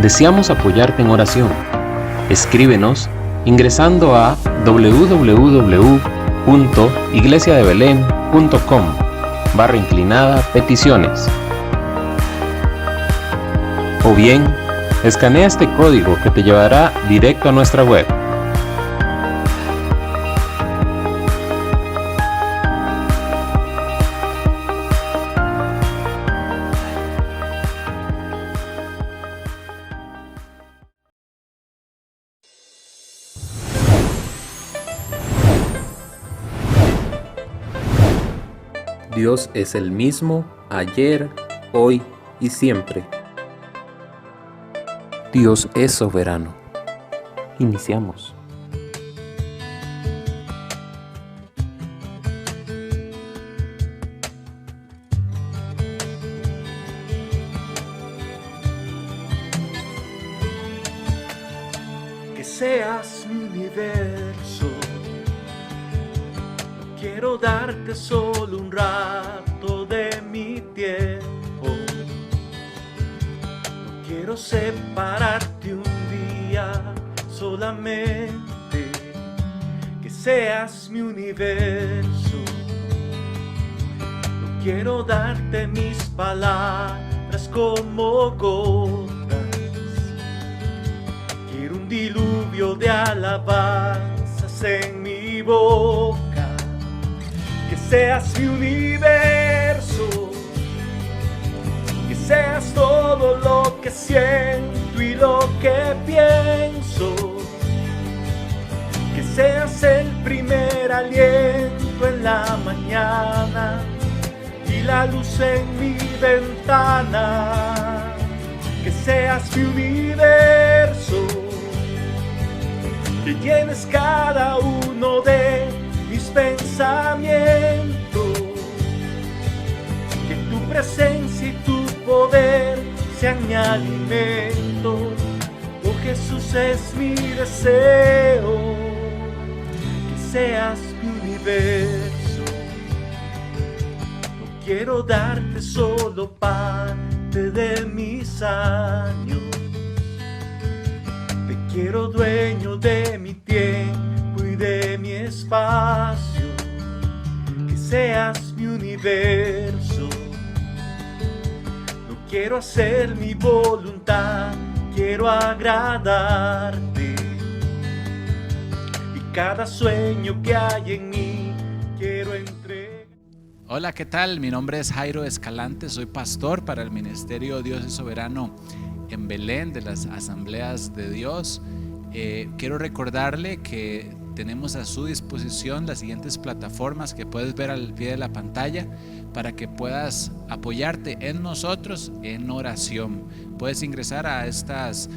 deseamos apoyarte en oración. Escríbenos ingresando a www.iglesiadebelen.com/peticiones. O bien, escanea este código que te llevará directo a nuestra web. Dios es el mismo ayer, hoy y siempre. Dios es soberano. Iniciamos. Que seas mi universo. Quiero darte solo un rato de mi tiempo. No quiero separarte un día solamente. Que seas mi universo. No quiero darte mis palabras como gotas. Quiero un diluvio de alabanzas en mi boca. Que seas mi universo, que seas todo lo que siento y lo que pienso, que seas el primer aliento en la mañana y la luz en mi ventana, que seas mi universo, que llenes cada uno de mis pensamientos, que tu presencia y tu poder sean mi alimento. Oh Jesús, es mi deseo, que seas mi universo. No quiero darte solo parte de mis años, te quiero dueño de mi tiempo y de mi espacio, que seas mi universo. No quiero hacer mi voluntad, quiero agradarte, y cada sueño que hay en mí quiero entregar. Hola, ¿qué tal? Mi nombre es Jairo Escalante, soy pastor para el Ministerio Dios es Soberano en Belén de las Asambleas de Dios. Quiero recordarle que tenemos a su disposición las siguientes plataformas que puedes ver al pie de la pantalla para que puedas apoyarte en nosotros en oración. Puedes ingresar a estas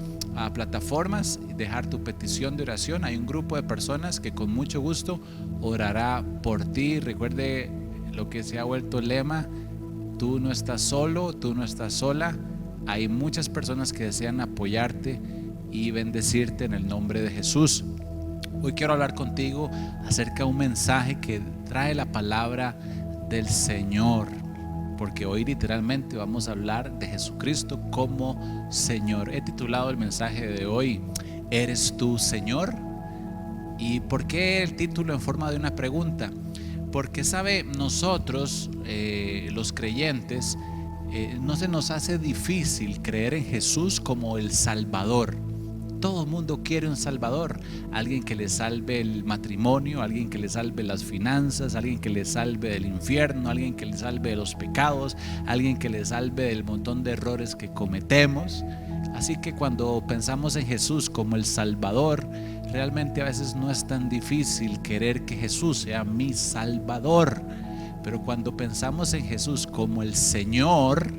plataformas y dejar tu petición de oración. Hay un grupo de personas que con mucho gusto orará por ti. Recuerde lo que se ha vuelto lema: tú no estás solo, tú no estás sola. Hay muchas personas que desean apoyarte y bendecirte en el nombre de Jesús. Hoy quiero hablar contigo acerca de un mensaje que trae la palabra del Señor, porque hoy literalmente vamos a hablar de Jesucristo como Señor. He titulado el mensaje de hoy: ¿eres tú Señor? ¿Y por qué el título en forma de una pregunta? Porque sabe, nosotros los creyentes no se nos hace difícil creer en Jesús como el Salvador. Todo el mundo quiere un Salvador, alguien que le salve el matrimonio, alguien que le salve las finanzas, alguien que le salve del infierno, alguien que le salve de los pecados, alguien que le salve del montón de errores que cometemos. Así que cuando pensamos en Jesús como el Salvador, realmente a veces no es tan difícil querer que Jesús sea mi Salvador. Pero cuando pensamos en Jesús como el Señor,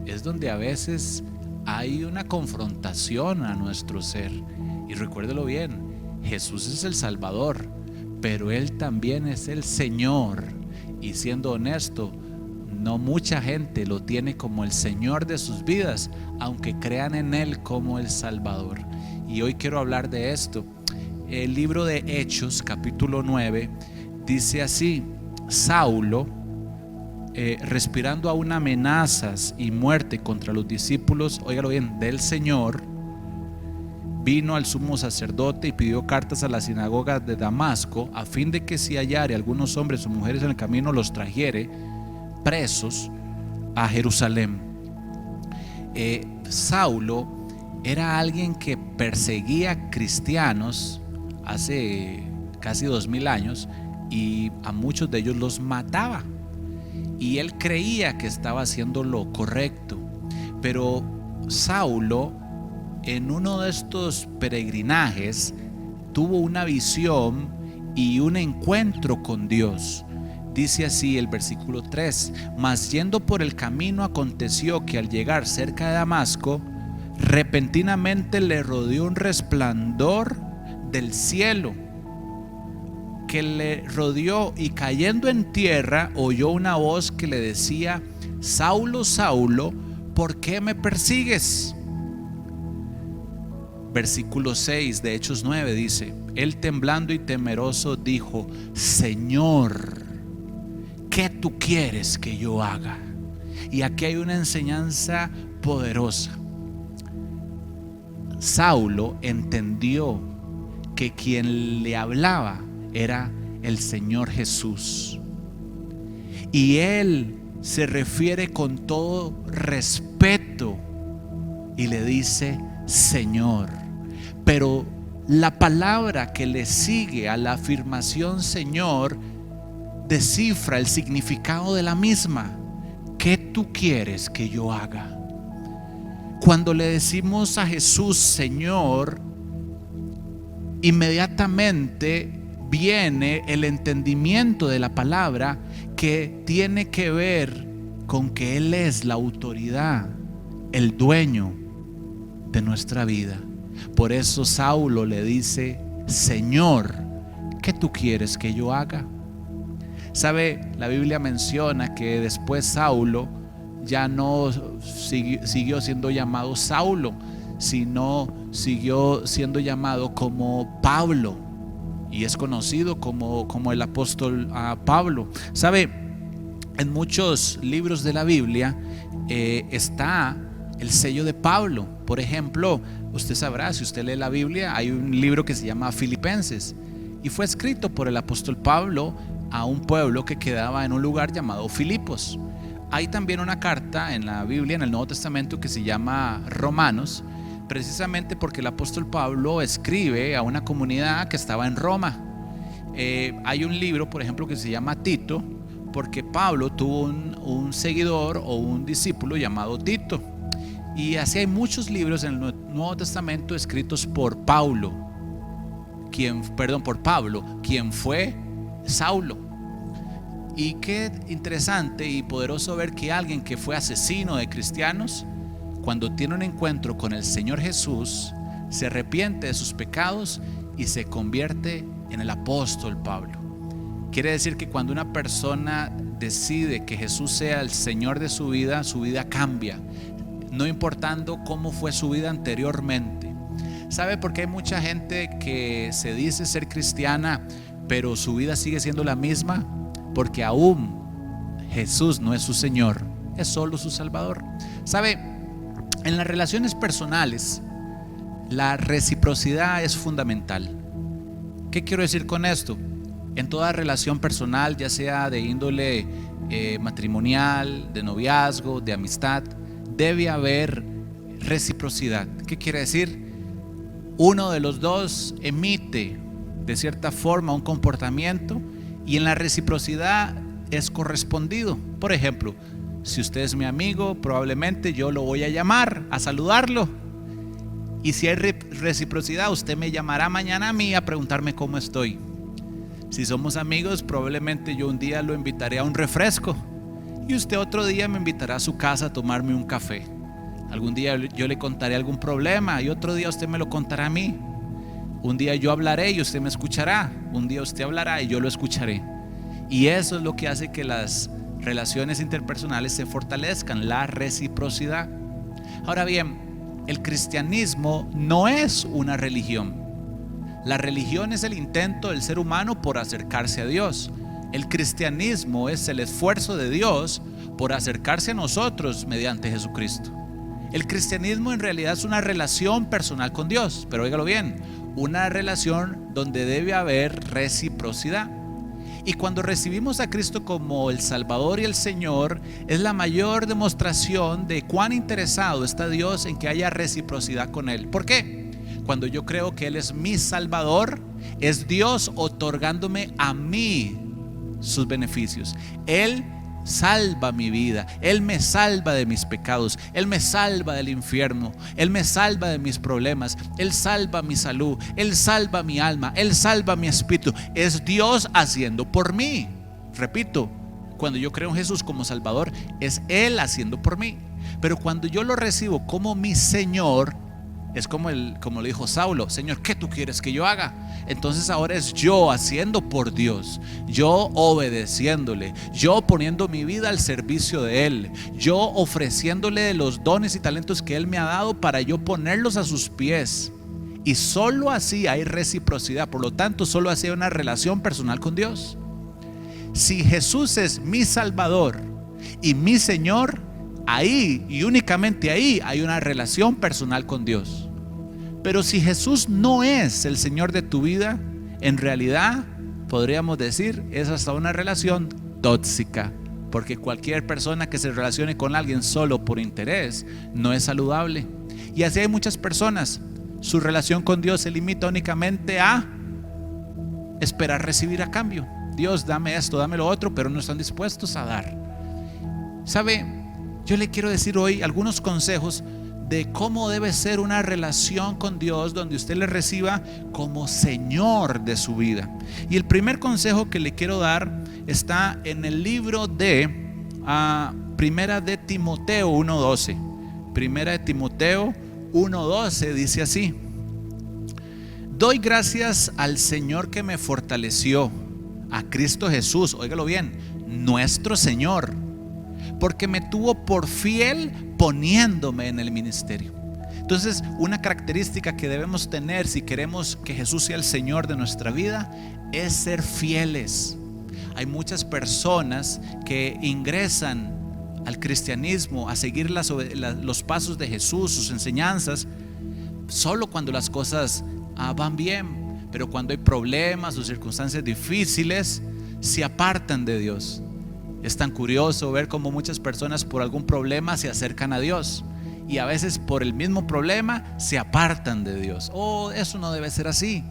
es donde a veces hay una confrontación a nuestro ser. Y recuérdelo bien, Jesús es el Salvador, pero Él también es el Señor. Y siendo honesto, no mucha gente lo tiene como el Señor de sus vidas, aunque crean en Él como el Salvador. Y hoy quiero hablar de esto. El libro de Hechos, capítulo 9, dice así: Saulo, respirando aún amenazas y muerte contra los discípulos, óigalo bien, del Señor, vino al sumo sacerdote y pidió cartas a la sinagoga de Damasco, a fin de que si hallare algunos hombres o mujeres en el camino, los trajere presos a Jerusalén. Saulo era alguien que perseguía cristianos hace casi 2000 años y a muchos de ellos los mataba, y él creía que estaba haciendo lo correcto. Pero Saulo, en uno de estos peregrinajes, tuvo una visión y un encuentro con Dios. Dice así el versículo 3: mas yendo por el camino, aconteció que al llegar cerca de Damasco, repentinamente le rodeó un resplandor del cielo, que le rodeó, y cayendo en tierra oyó una voz que le decía: Saulo, Saulo, ¿por qué me persigues? Versículo 6 de Hechos 9 dice: él temblando y temeroso dijo: Señor, ¿qué tú quieres que yo haga? Y aquí hay una enseñanza poderosa. Saulo entendió que quien le hablaba era el Señor Jesús, y él se refiere con todo respeto y le dice Señor. Pero la palabra que le sigue a la afirmación Señor descifra el significado de la misma. ¿Qué tú quieres que yo haga? Cuando le decimos a Jesús Señor, inmediatamente viene el entendimiento de la palabra, que tiene que ver con que Él es la autoridad, el dueño de nuestra vida. Por eso Saulo le dice: Señor, ¿qué tú quieres que yo haga? ¿Sabe? La Biblia menciona que después Saulo ya no siguió siendo llamado Saulo, sino siguió siendo llamado como Pablo, y es conocido como el apóstol Pablo. ¿Sabe? En muchos libros de la Biblia está el sello de Pablo. Por ejemplo, usted sabrá, si usted lee la Biblia, hay un libro que se llama Filipenses, y fue escrito por el apóstol Pablo a un pueblo que quedaba en un lugar llamado Filipos. Hay también una carta en la Biblia, en el Nuevo Testamento, que se llama Romanos, precisamente porque el apóstol Pablo escribe a una comunidad que estaba en Roma. Hay un libro, por ejemplo, que se llama Tito, porque Pablo tuvo un seguidor o un discípulo llamado Tito. Y así hay muchos libros en el Nuevo Testamento escritos por Pablo, quien fue Saulo. Y qué interesante y poderoso ver que alguien que fue asesino de cristianos, cuando tiene un encuentro con el Señor Jesús, se arrepiente de sus pecados y se convierte en el apóstol Pablo. Quiere decir que cuando una persona decide que Jesús sea el Señor de su vida cambia, no importando cómo fue su vida anteriormente. ¿Sabe por qué hay mucha gente que se dice ser cristiana, pero su vida sigue siendo la misma? Porque aún Jesús no es su Señor, es solo su Salvador. ¿Sabe? En las relaciones personales, la reciprocidad es fundamental. ¿Qué quiero decir con esto? En toda relación personal, ya sea de índole matrimonial, de noviazgo, de amistad, debe haber reciprocidad. ¿Qué quiere decir? Uno de los dos emite de cierta forma un comportamiento, y en la reciprocidad es correspondido. Por ejemplo, si usted es mi amigo, probablemente yo lo voy a llamar a saludarlo, y si hay reciprocidad, usted me llamará mañana a mí a preguntarme cómo estoy. Si somos amigos, probablemente yo un día lo invitaré a un refresco, y usted otro día me invitará a su casa a tomarme un café. Algún día yo le contaré algún problema, y otro día usted me lo contará a mí. Un día yo hablaré y usted me escuchará. Un día usted hablará y yo lo escucharé. Y eso es lo que hace que las relaciones interpersonales se fortalezcan, la reciprocidad. Ahora bien, el cristianismo no es una religión. La religión es el intento del ser humano por acercarse a Dios. El cristianismo es el esfuerzo de Dios por acercarse a nosotros mediante Jesucristo. El cristianismo en realidad es una relación personal con Dios, pero óigalo bien, una relación donde debe haber reciprocidad. Y cuando recibimos a Cristo como el Salvador y el Señor, es la mayor demostración de cuán interesado está Dios en que haya reciprocidad con Él. ¿Por qué? Cuando yo creo que Él es mi Salvador, es Dios otorgándome a mí sus beneficios. Él salva mi vida, Él me salva de mis pecados, Él me salva del infierno, Él me salva de mis problemas, Él salva mi salud, Él salva mi alma, Él salva mi espíritu. Es Dios haciendo por mí. Repito, cuando yo creo en Jesús como Salvador, es Él haciendo por mí. Pero cuando yo lo recibo como mi Señor, es como le dijo Saulo: Señor, ¿qué tú quieres que yo haga? Entonces ahora es yo haciendo por Dios, yo obedeciéndole, yo poniendo mi vida al servicio de Él, yo ofreciéndole de los dones y talentos que Él me ha dado para yo ponerlos a sus pies. Y solo así hay reciprocidad. Por lo tanto, solo así hay una relación personal con Dios. Si Jesús es mi Salvador y mi Señor, ahí y únicamente ahí hay una relación personal con Dios. Pero si Jesús no es el Señor de tu vida, en realidad podríamos decir es hasta una relación tóxica, porque cualquier persona que se relacione con alguien solo por interés no es saludable. Y así hay muchas personas. Su relación con Dios se limita únicamente a esperar recibir a cambio. Dios, dame esto, dame lo otro, pero no están dispuestos a dar. ¿Sabe? Yo le quiero decir hoy algunos consejos de cómo debe ser una relación con Dios donde usted le reciba como Señor de su vida. Y el primer consejo que le quiero dar está en el libro de Primera de Timoteo 1:12. Primera de Timoteo 1:12 dice así: doy gracias al Señor que me fortaleció, a Cristo Jesús, óigalo bien, nuestro Señor, porque me tuvo por fiel poniéndome en el ministerio. Entonces, una característica que debemos tener si queremos que Jesús sea el Señor de nuestra vida es ser fieles. Hay muchas personas que ingresan al cristianismo a seguir los pasos de Jesús, sus enseñanzas, solo cuando las cosas van bien, pero cuando hay problemas o circunstancias difíciles, se apartan de Dios. Es tan curioso ver cómo muchas personas por algún problema se acercan a Dios y a veces por el mismo problema se apartan de Dios. Eso no debe ser así.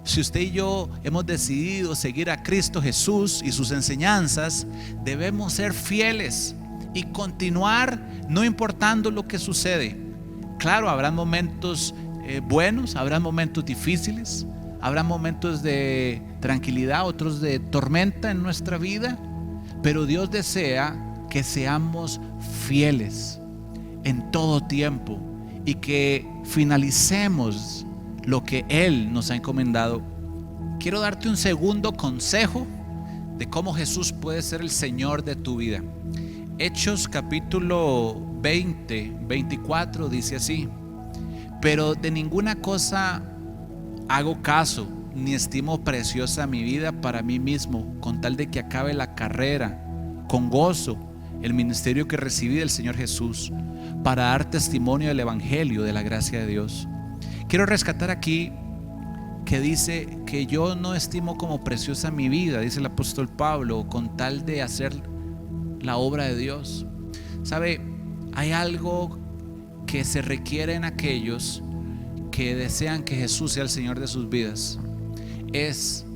Si usted y yo hemos decidido seguir a Cristo Jesús y sus enseñanzas, debemos ser fieles y continuar no importando lo que sucede. Claro, habrá momentos buenos, habrá momentos difíciles, habrá momentos de tranquilidad, otros de tormenta en nuestra vida. Pero Dios desea que seamos fieles en todo tiempo y que finalicemos lo que Él nos ha encomendado. Quiero darte un segundo consejo de cómo Jesús puede ser el Señor de tu vida. Hechos capítulo 24 dice así: pero de ninguna cosa hago caso, ni estimo preciosa mi vida para mí mismo, con tal de que acabe la carrera con gozo, el ministerio que recibí del Señor Jesús, para dar testimonio del evangelio de la gracia de Dios. Quiero rescatar aquí que dice que yo no estimo como preciosa mi vida, dice el apóstol Pablo, con tal de hacer la obra de Dios. ¿Sabe? Hay algo que se requiere en aquellos que desean que Jesús sea el Señor de sus vidas. Es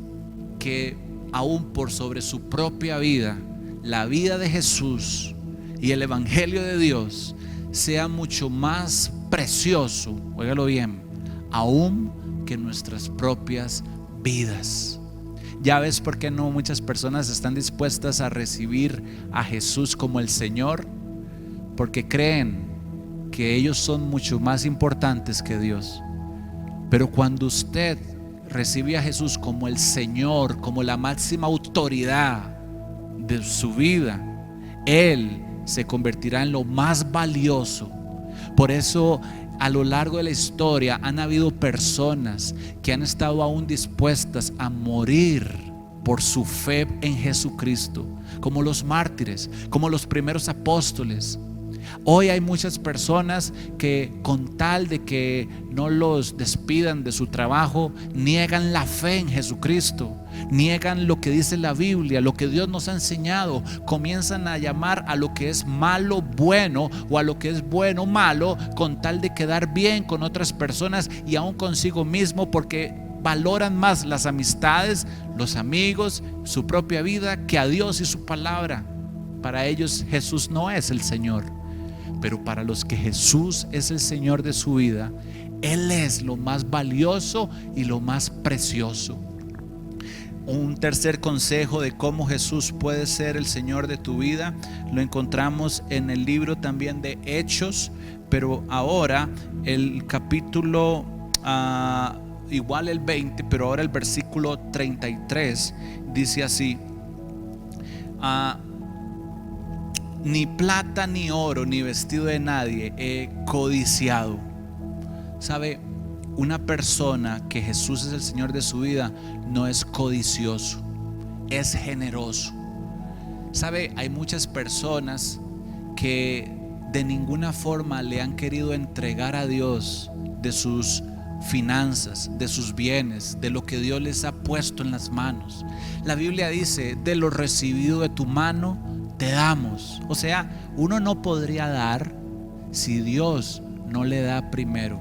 que aún por sobre su propia vida, la vida de Jesús y el evangelio de Dios sea mucho más precioso, óigalo bien, aún que nuestras propias vidas. Ya ves por qué no muchas personas están dispuestas a recibir a Jesús como el Señor, porque creen que ellos son mucho más importantes que Dios. Pero cuando usted recibe a Jesús como el Señor, como la máxima autoridad de su vida, Él se convertirá en lo más valioso. Por eso a lo largo de la historia han habido personas que han estado aún dispuestas a morir por su fe en Jesucristo, como los mártires, como los primeros apóstoles. Hoy hay muchas personas que, con tal de que no los despidan de su trabajo, niegan la fe en Jesucristo, niegan lo que dice la Biblia, lo que Dios nos ha enseñado. Comienzan a llamar a lo que es malo bueno, o a lo que es bueno malo, con tal de quedar bien con otras personas y aún consigo mismo, porque valoran más las amistades, los amigos, su propia vida, que a Dios y su palabra. Para ellos Jesús no es el Señor. Pero para los que Jesús es el Señor de su vida, Él es lo más valioso y lo más precioso. Un tercer consejo de cómo Jesús puede ser el Señor de tu vida lo encontramos en el libro también de Hechos, pero ahora el capítulo igual el 20, pero ahora el versículo 33 dice así: ni plata ni oro ni vestido de nadie he codiciado. ¿Sabe? Una persona que Jesús es el Señor de su vida no es codicioso, es generoso. ¿Sabe? Hay muchas personas que de ninguna forma le han querido entregar a Dios de sus finanzas, de sus bienes, de lo que Dios les ha puesto en las manos. La Biblia dice: de lo recibido de tu mano te damos. O sea, uno no podría dar si Dios no le da primero.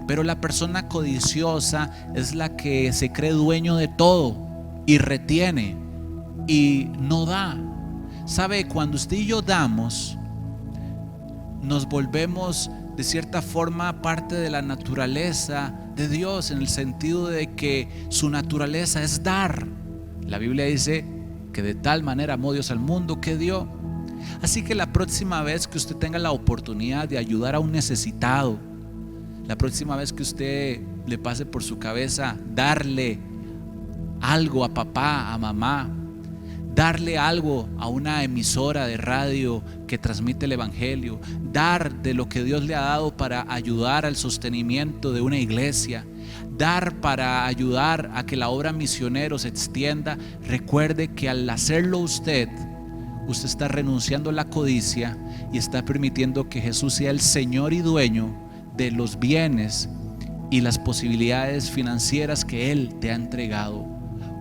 Pero la persona codiciosa es la que se cree dueño de todo y retiene y no da. ¿Sabe? Cuando usted y yo damos, nos volvemos de cierta forma parte de la naturaleza de Dios, en el sentido de que su naturaleza es dar. La Biblia dice que de tal manera amó Dios al mundo que dio. Así que la próxima vez que usted tenga la oportunidad de ayudar a un necesitado, la próxima vez que usted le pase por su cabeza darle algo a papá, a mamá, darle algo a una emisora de radio que transmite el evangelio, dar de lo que Dios le ha dado para ayudar al sostenimiento de una iglesia, dar para ayudar a que la obra misionero se extienda, recuerde que al hacerlo usted está renunciando a la codicia y está permitiendo que Jesús sea el Señor y dueño de los bienes y las posibilidades financieras que Él te ha entregado.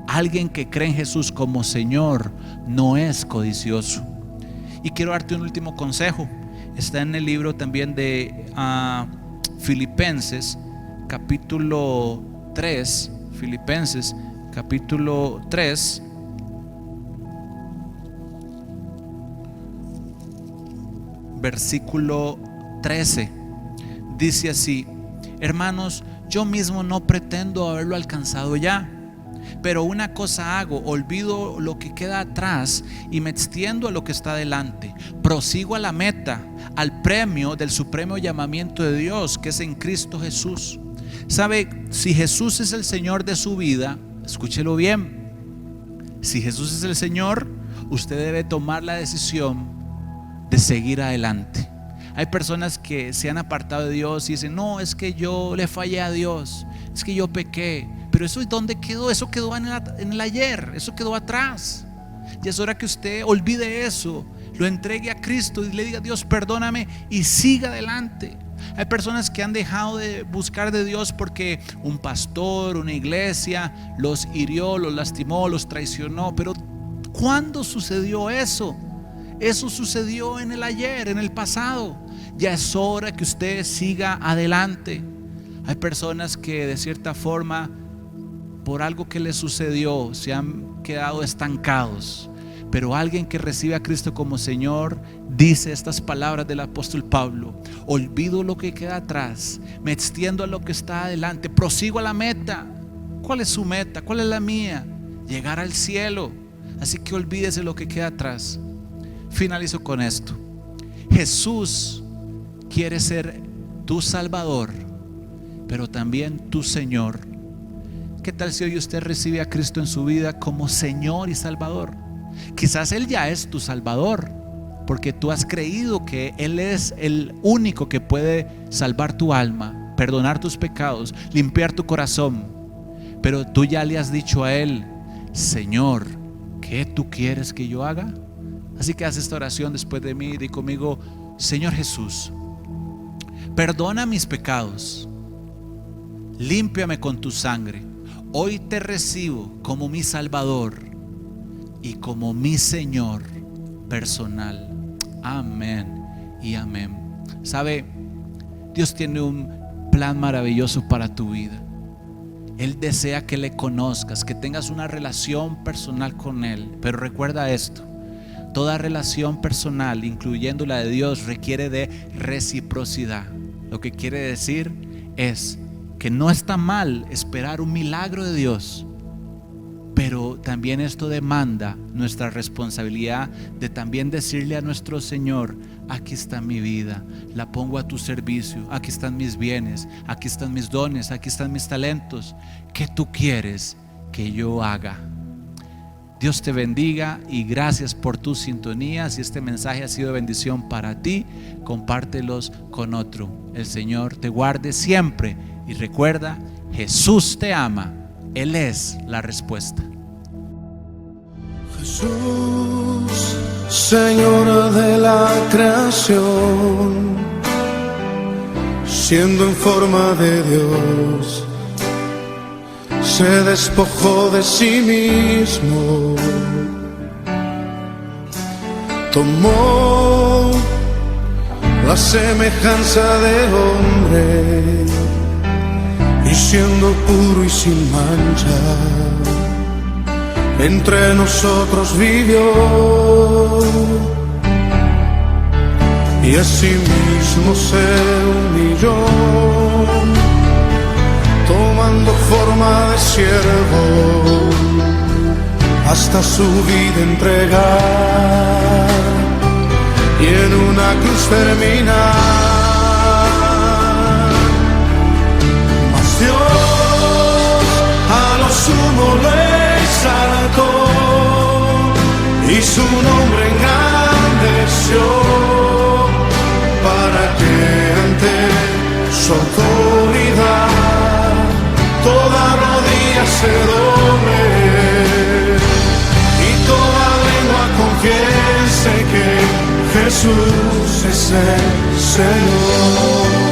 Alguien que cree en Jesús como Señor no es codicioso. Y quiero darte un último consejo. Está en el libro también de Filipenses capítulo 3. Filipenses capítulo 3, versículo 13. Dice así: hermanos, yo mismo no pretendo haberlo alcanzado ya, pero una cosa hago, olvido lo que queda atrás y me extiendo a lo que está delante. Prosigo a la meta, al premio del supremo llamamiento de Dios, que es en Cristo Jesús. ¿Sabe? Si Jesús es el Señor de su vida, escúchelo bien. Si Jesús es el Señor, usted debe tomar la decisión de seguir adelante. Hay personas que se han apartado de Dios y dicen: no, es que yo le fallé a Dios, es que yo pequé. Pero eso, ¿dónde quedó? Eso quedó en el ayer, eso quedó atrás. Y es hora que usted olvide eso, lo entregue a Cristo y le diga: Dios, perdóname, y siga adelante. Hay personas que han dejado de buscar de Dios porque un pastor, una iglesia los hirió, los lastimó, los traicionó. Pero ¿cuándo sucedió eso? Eso sucedió en el ayer, en el pasado. Ya es hora que usted siga adelante. Hay personas que de cierta forma, por algo que les sucedió, se han quedado estancados. Pero alguien que recibe a Cristo como Señor dice estas palabras del apóstol Pablo: olvido lo que queda atrás, me extiendo a lo que está adelante, prosigo a la meta. ¿Cuál es su meta? ¿Cuál es la mía? Llegar al cielo. Así que olvídese lo que queda atrás. Finalizo con esto. Jesús quiere ser tu Salvador, pero también tu Señor. ¿Qué tal si hoy usted recibe a Cristo en su vida como Señor y Salvador? Quizás Él ya es tu Salvador, porque tú has creído que Él es el único que puede salvar tu alma, perdonar tus pecados, limpiar tu corazón. Pero tú ya le has dicho a Él: Señor, ¿qué tú quieres que yo haga? Así que haz esta oración después de mí. Di conmigo: Señor Jesús, perdona mis pecados, límpiame con tu sangre. Hoy te recibo como mi Salvador y como mi Señor personal. Amén y amén. ¿Sabe? Dios tiene un plan maravilloso para tu vida. Él desea que le conozcas, que tengas una relación personal con Él. Pero recuerda esto: toda relación personal, incluyendo la de Dios, requiere de reciprocidad. Lo que quiere decir es que no está mal esperar un milagro de Dios, pero también esto demanda nuestra responsabilidad de también decirle a nuestro Señor: aquí está mi vida, la pongo a tu servicio, aquí están mis bienes, aquí están mis dones, aquí están mis talentos. ¿Qué tú quieres que yo haga? Dios te bendiga y gracias por tu sintonía. Si este mensaje ha sido de bendición para ti, compártelos con otro. El Señor te guarde siempre y recuerda, Jesús te ama. Él es la respuesta. Jesús, Señor de la creación, siendo en forma de Dios, se despojó de sí mismo, tomó la semejanza de hombre y siendo puro y sin mancha, entre nosotros vivió, y asimismo se humilló, tomando forma de siervo, hasta su vida entregar, y en una cruz terminar. Mas Dios a lo sumo le exaltó, y su nombre engrandeció, para que ante su autoridad toda rodilla se doble y toda lengua confiese que Jesús es el Señor.